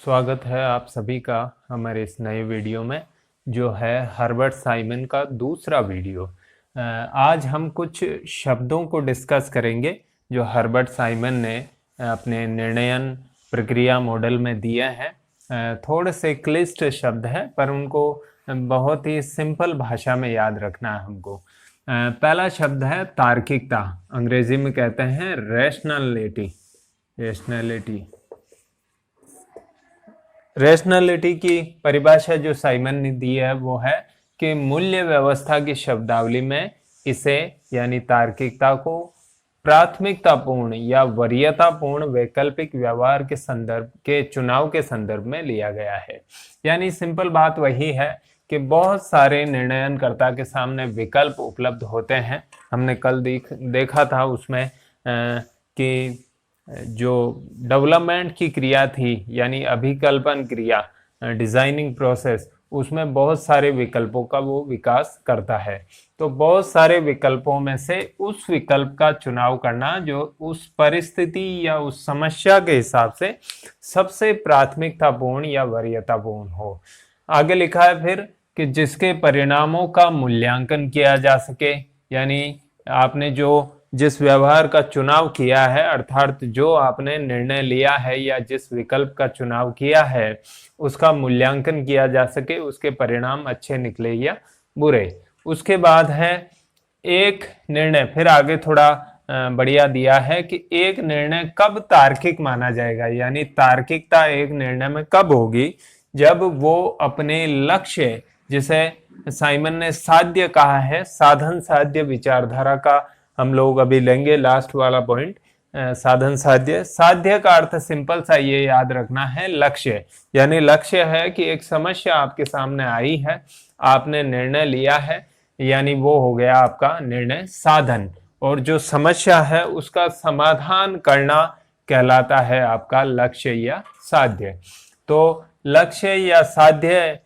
स्वागत है आप सभी का हमारे इस नए वीडियो में जो है हर्बर्ट साइमन का दूसरा वीडियो। आज हम कुछ शब्दों को डिस्कस करेंगे जो हर्बर्ट साइमन ने अपने निर्णयन प्रक्रिया मॉडल में दिए हैं। थोड़े से क्लिष्ट शब्द हैं पर उनको बहुत ही सिंपल भाषा में याद रखना है हमको। पहला शब्द है तार्किकता, अंग्रेजी में कहते हैं रैशनैलिटी। रैशनैलिटी की परिभाषा जो साइमन ने दी है वो है कि मूल्य व्यवस्था की शब्दावली में इसे यानी तार्किकता को प्राथमिकतापूर्ण या वरीयतापूर्ण वैकल्पिक व्यवहार के संदर्भ के चुनाव के संदर्भ में लिया गया है। यानी सिंपल बात वही है कि बहुत सारे निर्णयनकर्ता के सामने विकल्प उपलब्ध होते हैं। हमने कल देखा था उसमें कि जो डेवलपमेंट की क्रिया थी यानी अभिकल्पन क्रिया, डिजाइनिंग प्रोसेस, उसमें बहुत सारे विकल्पों का वो विकास करता है। तो बहुत सारे विकल्पों में से उस विकल्प का चुनाव करना जो उस परिस्थिति या उस समस्या के हिसाब से सबसे प्राथमिकतापूर्ण या वरीयतापूर्ण हो। आगे लिखा है फिर कि जिसके परिणामों का मूल्यांकन किया जा सके, यानी आपने जिस व्यवहार का चुनाव किया है अर्थात जो आपने निर्णय लिया है या जिस विकल्प का चुनाव किया है उसका मूल्यांकन किया जा सके, उसके परिणाम अच्छे निकले या बुरे। उसके बाद है एक निर्णय, फिर आगे थोड़ा बढ़िया दिया है कि एक निर्णय कब तार्किक माना जाएगा, यानी तार्किकता एक निर्णय में कब होगी, जब वो अपने लक्ष्य, जिसे साइमन ने साध्य कहा है, साधन साध्य विचारधारा का हम लोग अभी लेंगे लास्ट वाला पॉइंट, साधन साध्य। साध्य का अर्थ सिंपल सा ये याद रखना है, लक्ष्य। यानी लक्ष्य है कि एक समस्या आपके सामने आई है, आपने निर्णय लिया है, यानी वो हो गया आपका निर्णय साधन, और जो समस्या है उसका समाधान करना कहलाता है आपका लक्ष्य या साध्य। तो लक्ष्य या साध्य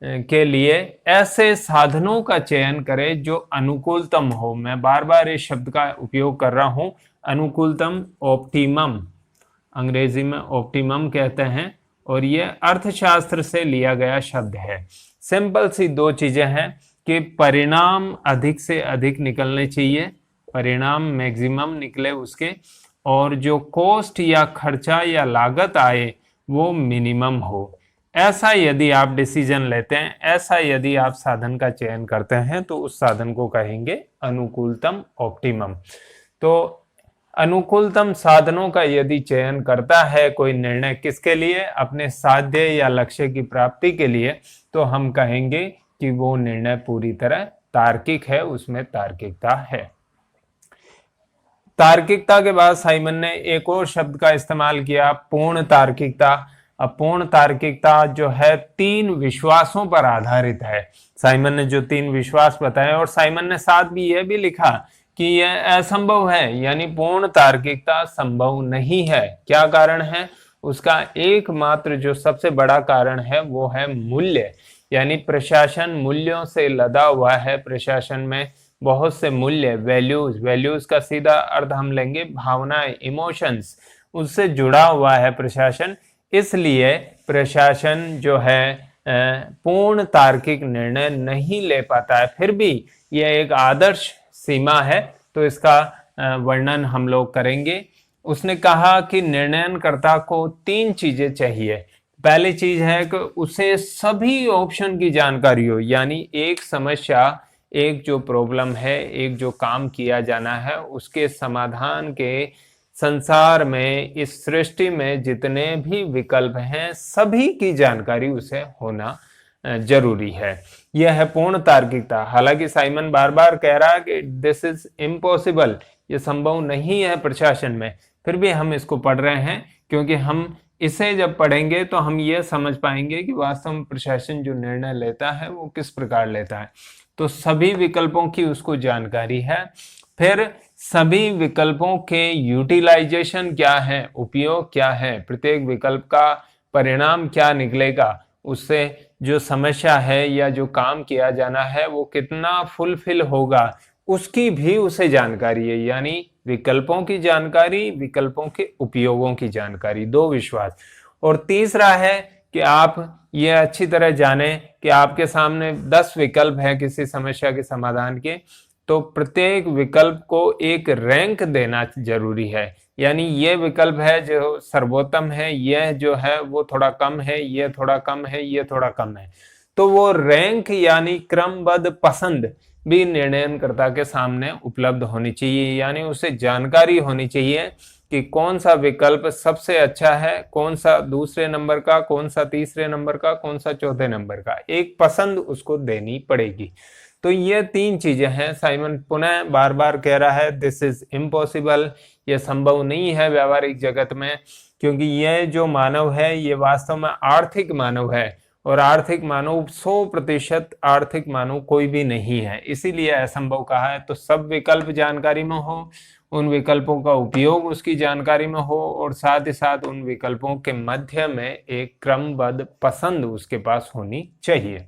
के लिए ऐसे साधनों का चयन करें जो अनुकूलतम हो। मैं बार बार इस शब्द का उपयोग कर रहा हूं, अनुकूलतम, ऑप्टिमम, अंग्रेजी में ऑप्टिमम कहते हैं, और ये अर्थशास्त्र से लिया गया शब्द है। सिंपल सी दो चीजें हैं कि परिणाम अधिक से अधिक निकलने चाहिए, परिणाम मैक्सिमम निकले उसके, और जो कॉस्ट या खर्चा या लागत आए वो मिनिमम हो। ऐसा यदि आप डिसीजन लेते हैं, ऐसा यदि आप साधन का चयन करते हैं तो उस साधन को कहेंगे अनुकूलतम, ऑप्टिमम। तो अनुकूलतम साधनों का यदि चयन करता है कोई निर्णय, किसके लिए, अपने साध्य या लक्ष्य की प्राप्ति के लिए, तो हम कहेंगे कि वो निर्णय पूरी तरह तार्किक है, उसमें तार्किकता है। तार्किकता के बाद साइमन ने एक और शब्द का इस्तेमाल किया, पूर्ण तार्किकता। अब पूर्ण तार्किकता जो है 3 विश्वासों पर आधारित है। साइमन ने जो 3 विश्वास बताए, और साइमन ने साथ भी यह भी लिखा कि यह असंभव है, यानी पूर्ण तार्किकता संभव नहीं है। क्या कारण है उसका? एकमात्र जो सबसे बड़ा कारण है वो है मूल्य, यानी प्रशासन मूल्यों से लदा हुआ है। प्रशासन में बहुत से मूल्य, वैल्यूज का सीधा अर्थ हम लेंगे भावनाएं, इमोशंस, उससे जुड़ा हुआ है प्रशासन। इसलिए प्रशासन जो है पूर्ण तार्किक निर्णय नहीं ले पाता है। फिर भी यह एक आदर्श सीमा है, तो इसका वर्णन हम लोग करेंगे। उसने कहा कि निर्णयनकर्ता को 3 चीजें चाहिए। पहली चीज है कि उसे सभी ऑप्शन की जानकारी हो, यानी एक समस्या, एक जो प्रॉब्लम है, एक जो काम किया जाना है, उसके समाधान के संसार में, इस सृष्टि में जितने भी विकल्प हैं सभी की जानकारी उसे होना जरूरी है। यह है पूर्ण तार्किकता। हालांकि साइमन बार बार कह रहा है कि दिस इज इम्पॉसिबल, ये संभव नहीं है प्रशासन में, फिर भी हम इसको पढ़ रहे हैं, क्योंकि हम इसे जब पढ़ेंगे तो हम ये समझ पाएंगे कि वास्तव में प्रशासन जो निर्णय लेता है वो किस प्रकार लेता है। तो सभी विकल्पों की उसको जानकारी है। फिर सभी विकल्पों के यूटिलाइजेशन क्या है, उपयोग क्या है, प्रत्येक विकल्प का परिणाम क्या निकलेगा, उससे जो समस्या है या जो काम किया जाना है वो कितना फुलफिल होगा, उसकी भी उसे जानकारी है। यानी विकल्पों की जानकारी, विकल्पों के उपयोगों की जानकारी, 2 विश्वास। और तीसरा है कि आप ये अच्छी तरह जाने कि आपके सामने 10 विकल्प है किसी समस्या के समाधान के, तो प्रत्येक विकल्प को एक रैंक देना जरूरी है। यानी ये विकल्प है जो सर्वोत्तम है, यह जो है वो थोड़ा कम है, ये थोड़ा कम है, ये थोड़ा कम है। तो वो रैंक यानी क्रमबद्ध पसंद भी निर्णयकर्ता के सामने उपलब्ध होनी चाहिए, यानी उसे जानकारी होनी चाहिए कि कौन सा विकल्प सबसे अच्छा है, कौन सा दूसरे नंबर का, कौन सा तीसरे नंबर का, कौन सा चौथे नंबर का, एक पसंद उसको देनी पड़ेगी। तो ये 3 चीजें हैं। साइमन पुनः बार बार कह रहा है दिस इज इम्पॉसिबल, ये संभव नहीं है व्यावहारिक जगत में, क्योंकि ये जो मानव है ये वास्तव में आर्थिक मानव है, और आर्थिक मानव 100% आर्थिक मानव कोई भी नहीं है, इसीलिए असंभव कहा है। तो सब विकल्प जानकारी में हो, उन विकल्पों का उपयोग उसकी जानकारी में हो, और साथ ही साथ उन विकल्पों के मध्य में एक क्रमबद्ध पसंद उसके पास होनी चाहिए।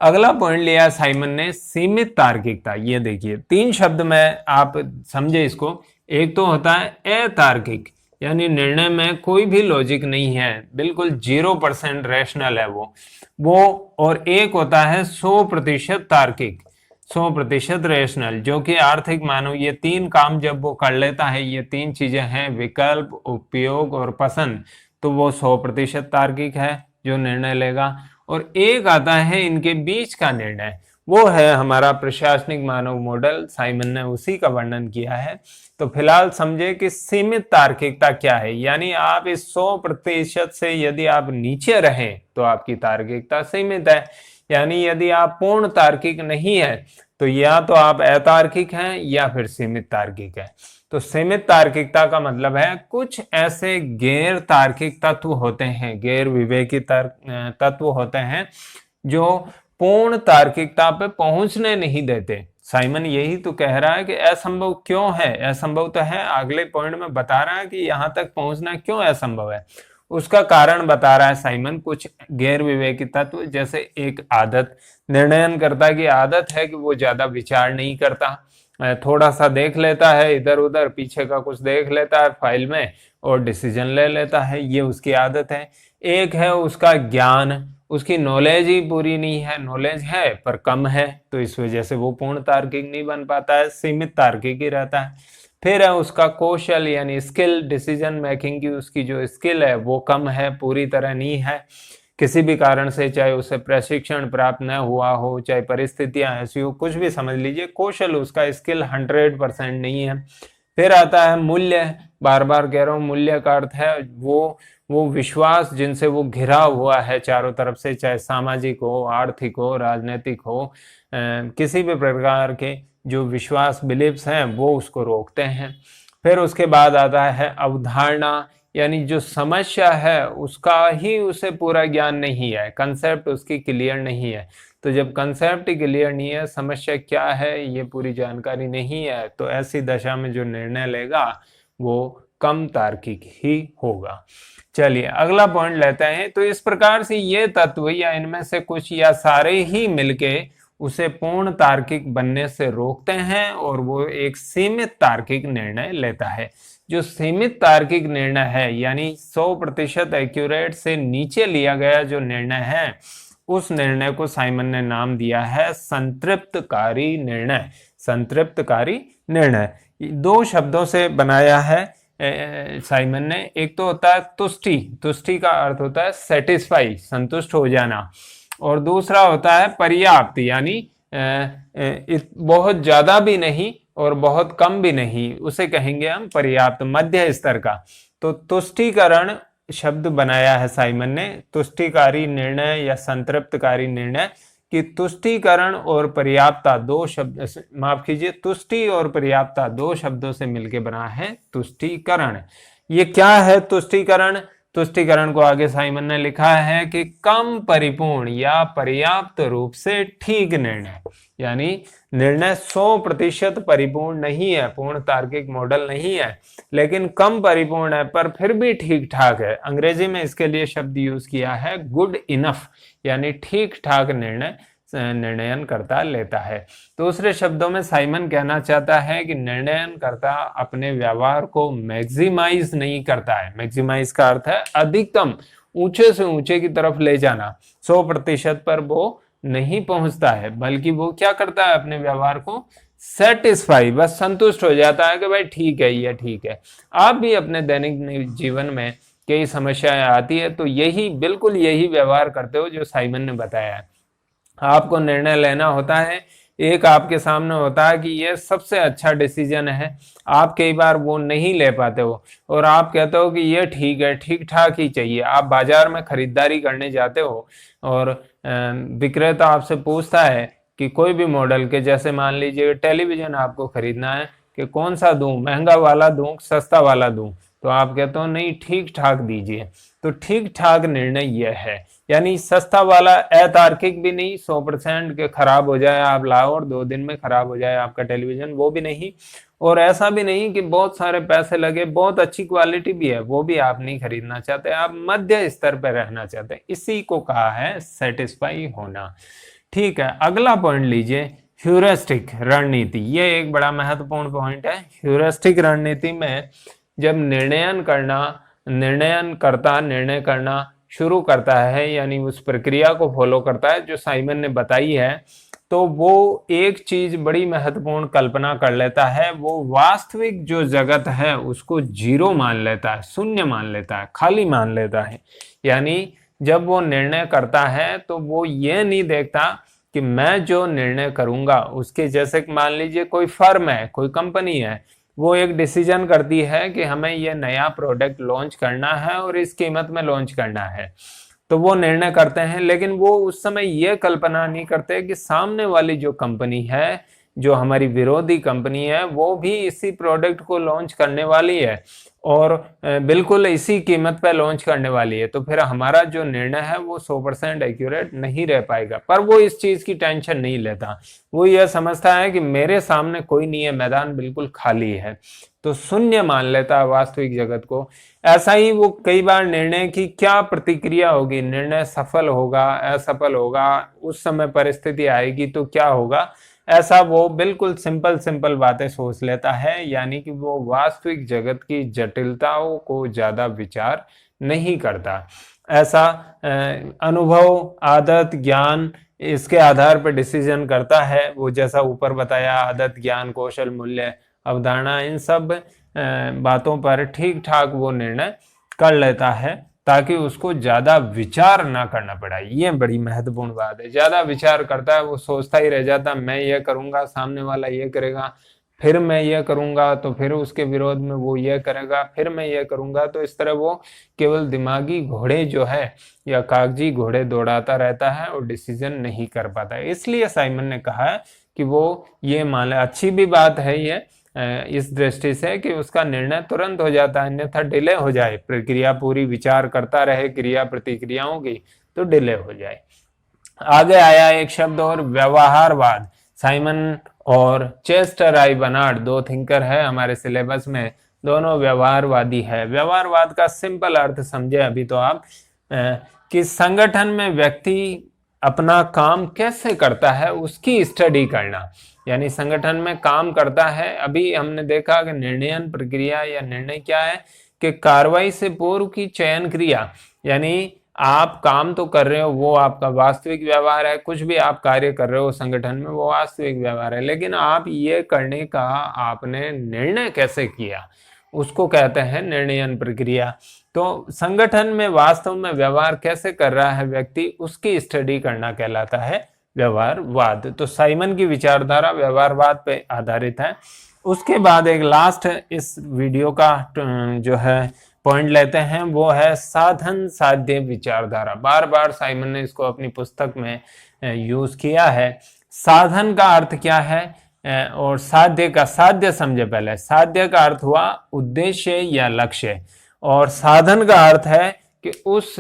अगला पॉइंट लिया साइमन ने, सीमित तार्किकता। ये देखिए 3 शब्द में आप समझे इसको। एक तो होता है अतार्किक, यानी निर्णय में कोई भी लॉजिक नहीं है, बिल्कुल 0% रैशनल है वो। और एक होता है 100% तार्किक, 100% रैशनल, जो कि आर्थिक मानव। ये 3 काम जब वो कर लेता है, ये 3 चीजें हैं विकल्प, उपयोग और पसंद, तो वो 100% तार्किक है जो निर्णय लेगा। और एक आता है इनके बीच का निर्णय, वो है हमारा प्रशासनिक मानव मॉडल। साइमन ने उसी का वर्णन किया है। तो फिलहाल समझे कि सीमित तार्किकता क्या है, यानी आप इस 100% से यदि आप नीचे रहें तो आपकी तार्किकता सीमित है। यानी यदि आप पूर्ण तार्किक नहीं है तो या तो आप अतार्किक हैं या फिर सीमित तार्किक है। तो सीमित तार्किकता का मतलब है कुछ ऐसे गैर तार्किक तत्व होते हैं, गैर विवेकी तत्व होते हैं जो पूर्ण तार्किकता पे पहुंचने नहीं देते। साइमन यही तो कह रहा है कि असंभव क्यों है। असंभव तो है, अगले पॉइंट में बता रहा है कि यहां तक पहुंचना क्यों असंभव है। उसका कारण बता रहा है साइमन। कुछ गैर विवेकी तत्व, जैसे एक आदत, निर्णयकर्ता की आदत है कि वो ज्यादा विचार नहीं करता, थोड़ा सा देख लेता है इधर उधर, पीछे का कुछ देख लेता है फाइल में और डिसीजन ले लेता है, ये उसकी आदत है। एक है उसका ज्ञान, उसकी नॉलेज ही पूरी नहीं है, नॉलेज है पर कम है, तो इस वजह से वो पूर्ण तार्किक नहीं बन पाता है, सीमित तार्किक ही रहता है। फिर है उसका कौशल यानी स्किल, डिसीजन मेकिंग की उसकी जो स्किल है वो कम है, पूरी तरह नहीं है किसी भी कारण से, चाहे उसे प्रशिक्षण प्राप्त न हुआ हो, चाहे परिस्थितियां ऐसी हो, कुछ भी समझ लीजिए, कौशल उसका स्किल 100% नहीं है। फिर आता है मूल्य, बार बार कह रहा हूँ, मूल्य का अर्थ है वो विश्वास जिनसे वो घिरा हुआ है चारों तरफ से, चाहे सामाजिक हो, आर्थिक हो, राजनीतिक हो, किसी भी प्रकार के जो विश्वास बिलीफ्स हैं वो उसको रोकते हैं। फिर उसके बाद आता है अवधारणा, यानी जो समस्या है उसका ही उसे पूरा ज्ञान नहीं है, कंसेप्ट उसकी क्लियर नहीं है। तो जब कंसेप्ट क्लियर नहीं है, समस्या क्या है ये पूरी जानकारी नहीं है, तो ऐसी दशा में जो निर्णय लेगा वो कम तार्किक ही होगा। चलिए अगला पॉइंट लेते हैं। तो इस प्रकार से ये तत्व या इनमें से कुछ या सारे ही मिलके उसे पूर्ण तार्किक बनने से रोकते हैं और वो एक सीमित तार्किक निर्णय लेता है। जो सीमित तार्किक निर्णय है यानी 100% एक्यूरेट से नीचे लिया गया जो निर्णय है, उस निर्णय को साइमन ने नाम दिया है संतृप्तकारी निर्णय। संतृप्तकारी निर्णय 2 शब्दों से बनाया है साइमन ने। एक तो होता है तुष्टि, तुष्टि का अर्थ होता है सेटिस्फाई, संतुष्ट हो जाना, और दूसरा होता है पर्याप्त, यानी बहुत ज्यादा भी नहीं और बहुत कम भी नहीं, उसे कहेंगे हम पर्याप्त, मध्य स्तर का। तो तुष्टिकरण शब्द बनाया है साइमन ने, तुष्टिकारी निर्णय या संतृप्तकारी निर्णय कि तुष्टिकरण और पर्याप्तता 2 शब्द, माफ कीजिए, तुष्टि और पर्याप्तता 2 शब्दों से मिलकर बना है तुष्टिकरण। ये क्या है तुष्टिकरण? तुष्टिकरण को आगे साइमन ने लिखा है कि कम परिपूर्ण या पर्याप्त रूप से ठीक निर्णय, यानी निर्णय 100% परिपूर्ण नहीं है, पूर्ण तार्किक मॉडल नहीं है, लेकिन कम परिपूर्ण है पर फिर भी ठीक ठाक है। अंग्रेजी में इसके लिए शब्द यूज किया है गुड इनफ, यानी ठीक ठाक निर्णय निर्णयनकर्ता लेता है। दूसरे शब्दों में साइमन कहना चाहता है कि निर्णयनकर्ता अपने व्यवहार को मैक्सिमाइज नहीं करता है। मैक्सिमाइज का अर्थ है अधिकतम, ऊंचे से ऊंचे की तरफ ले जाना। 100% पर वो नहीं पहुंचता है, बल्कि वो क्या करता है, अपने व्यवहार को सेटिस्फाई, बस संतुष्ट हो जाता है कि भाई ठीक है, ये ठीक है। आप भी अपने दैनिक जीवन में कई समस्याएं आती है तो बिल्कुल यही व्यवहार करते हो जो साइमन ने बताया है। आपको निर्णय लेना होता है, एक आपके सामने होता है कि ये सबसे अच्छा डिसीजन है, आप कई बार वो नहीं ले पाते हो और आप कहते हो कि ये ठीक है, ठीक ठाक ही चाहिए। आप बाजार में खरीदारी करने जाते हो और विक्रेता आपसे पूछता है कि कोई भी मॉडल के, जैसे मान लीजिए टेलीविजन आपको खरीदना है, कि कौन सा दूं, महंगा वाला दूं, सस्ता वाला दूं, तो आप कहते हो नहीं, ठीक ठाक दीजिए। तो ठीक ठाक निर्णय यह है, यानी सस्ता वाला अतार्किक भी नहीं, 100% के खराब हो जाए आप लाओ और 2 दिन में खराब हो जाए आपका टेलीविजन, वो भी नहीं। और ऐसा भी नहीं कि बहुत सारे पैसे लगे, बहुत अच्छी क्वालिटी भी है, वो भी आप नहीं खरीदना चाहते, आप मध्य स्तर पर रहना चाहते हैं। इसी को कहा है सेटिस्फाई होना। ठीक है, अगला पॉइंट लीजिए, ह्यूरिस्टिक रणनीति। ये एक बड़ा महत्वपूर्ण पॉइंट है। ह्यूरिस्टिक रणनीति में जब निर्णयनकर्ता निर्णय करना शुरू करता है, यानी उस प्रक्रिया को फॉलो करता है जो साइमन ने बताई है, तो वो एक चीज बड़ी महत्वपूर्ण कल्पना कर लेता है। वो वास्तविक जो जगत है उसको जीरो मान लेता है, शून्य मान लेता है, खाली मान लेता है। यानी जब वो निर्णय करता है तो वो ये नहीं देखता कि मैं जो निर्णय करूंगा उसके, जैसे मान लीजिए कोई फर्म है, कोई कंपनी है, वो एक डिसीजन करती है कि हमें ये नया प्रोडक्ट लॉन्च करना है और इस कीमत में लॉन्च करना है, तो वो निर्णय करते हैं। लेकिन वो उस समय ये कल्पना नहीं करते कि सामने वाली जो कंपनी है, जो हमारी विरोधी कंपनी है, वो भी इसी प्रोडक्ट को लॉन्च करने वाली है और बिल्कुल इसी कीमत पर लॉन्च करने वाली है। तो फिर हमारा जो निर्णय है वो 100% एक्यूरेट नहीं रह पाएगा। पर वो इस चीज की टेंशन नहीं लेता, वो यह समझता है कि मेरे सामने कोई नहीं है, मैदान बिल्कुल खाली है, तो शून्य मान लेता है वास्तविक जगत को। ऐसा ही वो कई बार निर्णय की क्या प्रतिक्रिया होगी, निर्णय सफल होगा, असफल होगा, उस समय परिस्थिति आएगी तो क्या होगा, ऐसा वो बिल्कुल सिंपल बातें सोच लेता है। यानी कि वो वास्तविक जगत की जटिलताओं को ज्यादा विचार नहीं करता। ऐसा अनुभव, आदत, ज्ञान, इसके आधार पर डिसीजन करता है। वो जैसा ऊपर बताया, आदत, ज्ञान, कौशल, मूल्य, अवधारणा, इन सब बातों पर ठीक ठाक वो निर्णय कर लेता है ताकि उसको ज्यादा विचार ना करना पड़ा। ये बड़ी महत्वपूर्ण बात है। ज्यादा विचार करता है, वो सोचता ही रह जाता, मैं ये करूंगा, सामने वाला ये करेगा, फिर मैं ये करूंगा तो फिर उसके विरोध में वो ये करेगा, फिर मैं ये करूंगा। तो इस तरह वो केवल दिमागी घोड़े जो है या कागजी घोड़े दौड़ाता रहता है और डिसीजन नहीं कर पाता है। इसलिए साइमन ने कहा कि वो ये मान ले, अच्छी भी बात है ये इस दृष्टि से कि उसका निर्णय तुरंत हो जाता है, अन्यथा डिले हो जाए, प्रक्रिया पूरी विचार करता रहे क्रिया प्रतिक्रियाओं की तो डिले हो जाए। आगे आया एक शब्द और, व्यवहारवाद। साइमन और चेस्टर आई बर्नार्ड 2 थिंकर है हमारे सिलेबस में, दोनों व्यवहारवादी है। व्यवहारवाद का सिंपल अर्थ समझे अभी तो आप, कि संगठन में व्यक्ति अपना काम कैसे करता है उसकी स्टडी करना। यानी संगठन में काम करता है, अभी हमने देखा कि निर्णयन प्रक्रिया या निर्णय क्या है कि कार्रवाई से पूर्व की चयन क्रिया, यानी आप काम तो कर रहे हो वो आपका वास्तविक व्यवहार है, कुछ भी आप कार्य कर रहे हो संगठन में वो वास्तविक व्यवहार है, लेकिन आप ये करने का आपने निर्णय कैसे किया उसको कहते हैं निर्णयन प्रक्रिया। तो संगठन में वास्तव में व्यवहार कैसे कर रहा है व्यक्ति, उसकी स्टडी करना कहलाता है व्यवहारवाद। तो साइमन की विचारधारा व्यवहारवाद पे आधारित है। उसके बाद एक लास्ट इस वीडियो का जो है पॉइंट लेते हैं, वो है साधन साध्य विचारधारा। बार बार साइमन ने इसको अपनी पुस्तक में यूज किया है। साधन का अर्थ क्या है और साध्य का, साध्य समझे पहले। साध्य का अर्थ हुआ उद्देश्य या लक्ष्य, और साधन का अर्थ है कि उस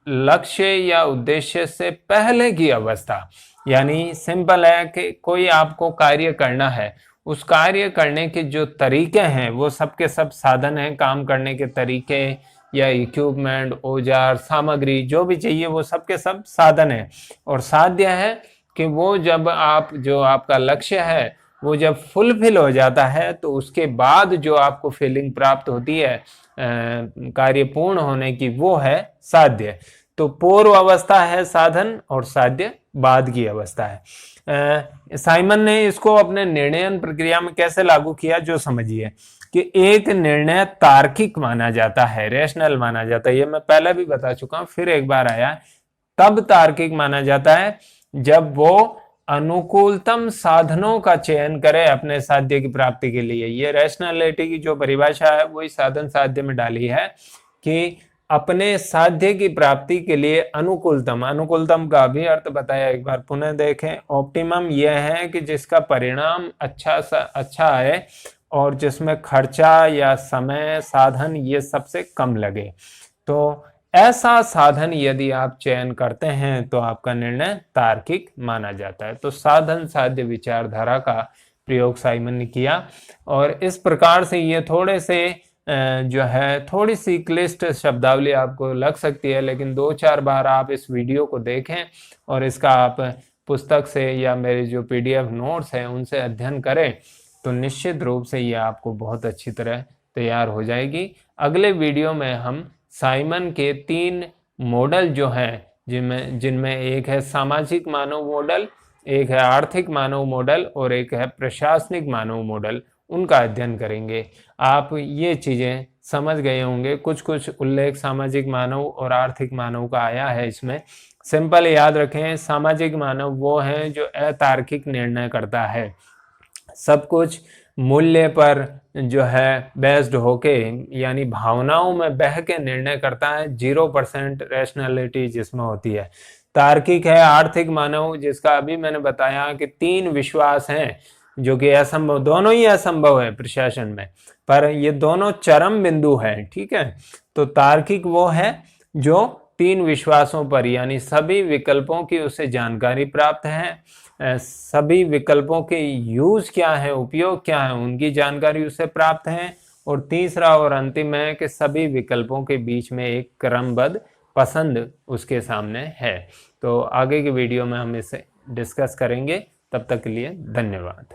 लक्ष्य या उद्देश्य से पहले की अवस्था। यानी सिंपल है कि कोई आपको कार्य करना है, उस कार्य करने के जो तरीके हैं वो सबके सब साधन हैं। काम करने के तरीके या इक्विपमेंट, औजार, सामग्री जो भी चाहिए वो सबके सब साधन है। और साध्य है कि वो जब आप जो आपका लक्ष्य है वो जब फुलफिल हो जाता है तो उसके बाद जो आपको फीलिंग प्राप्त होती है कार्य पूर्ण होने की, वो है साध्य। तो पूर्व अवस्था है साधन और साध्य बाद की अवस्था है। साइमन ने इसको अपने निर्णयन प्रक्रिया में कैसे लागू किया, जो समझिए कि एक निर्णय तार्किक माना जाता है, रैशनल माना जाता है। ये मैं पहले भी बता चुका हूं, फिर एक बार आया। तब तार्किक माना जाता है जब वो अनुकूलतम साधनों का चयन करे अपने साध्य की प्राप्ति के लिए। ये रैशनैलिटी की जो परिभाषा है वही साधन साध्य में डाली है कि अपने साध्य की प्राप्ति के लिए अनुकूलतम का भी अर्थ बताया, एक बार पुनः देखें। ऑप्टिमम यह है कि जिसका परिणाम अच्छा है और जिसमें खर्चा या समय साधन ये सबसे कम लगे। तो ऐसा साधन यदि आप चयन करते हैं तो आपका निर्णय तार्किक माना जाता है। तो साधन साध्य विचारधारा का प्रयोग साइमन ने किया और इस प्रकार से ये थोड़े से जो है थोड़ी सी क्लिष्ट शब्दावली आपको लग सकती है, लेकिन 2-4 बार आप इस वीडियो को देखें और इसका आप पुस्तक से या मेरे जो PDF नोट्स हैं उनसे अध्ययन करें तो निश्चित रूप से ये आपको बहुत अच्छी तरह तैयार हो जाएगी। अगले वीडियो में हम साइमन के 3 मॉडल जो हैं, जिनमें एक है सामाजिक मानव मॉडल, एक है आर्थिक मानव मॉडल और एक है प्रशासनिक मानव मॉडल, उनका अध्ययन करेंगे। आप ये चीज़ें समझ गए होंगे, कुछ कुछ उल्लेख सामाजिक मानव और आर्थिक मानव का आया है इसमें। सिंपल याद रखें, सामाजिक मानव वो है जो अतार्किक निर्णय करता है, सब कुछ मूल्य पर जो है बेस्ड होके यानी भावनाओं में बह के निर्णय करता है, 0% रैशनैलिटी जिसमें होती है। तार्किक है आर्थिक मानव, जिसका अभी मैंने बताया कि 3 विश्वास हैं जो कि असंभव, दोनों ही असंभव है प्रशासन में, पर ये दोनों चरम बिंदु है, ठीक है। तो तार्किक वो है जो 3 विश्वासों पर यानी सभी विकल्पों की उसे जानकारी प्राप्त है, सभी विकल्पों के यूज क्या है, उपयोग क्या है, उनकी जानकारी उसे प्राप्त है। और तीसरा और अंतिम है कि सभी विकल्पों के बीच में एक क्रमबद्ध पसंद उसके सामने है। तो आगे के वीडियो में हम इसे डिस्कस करेंगे। तब तक के लिए धन्यवाद।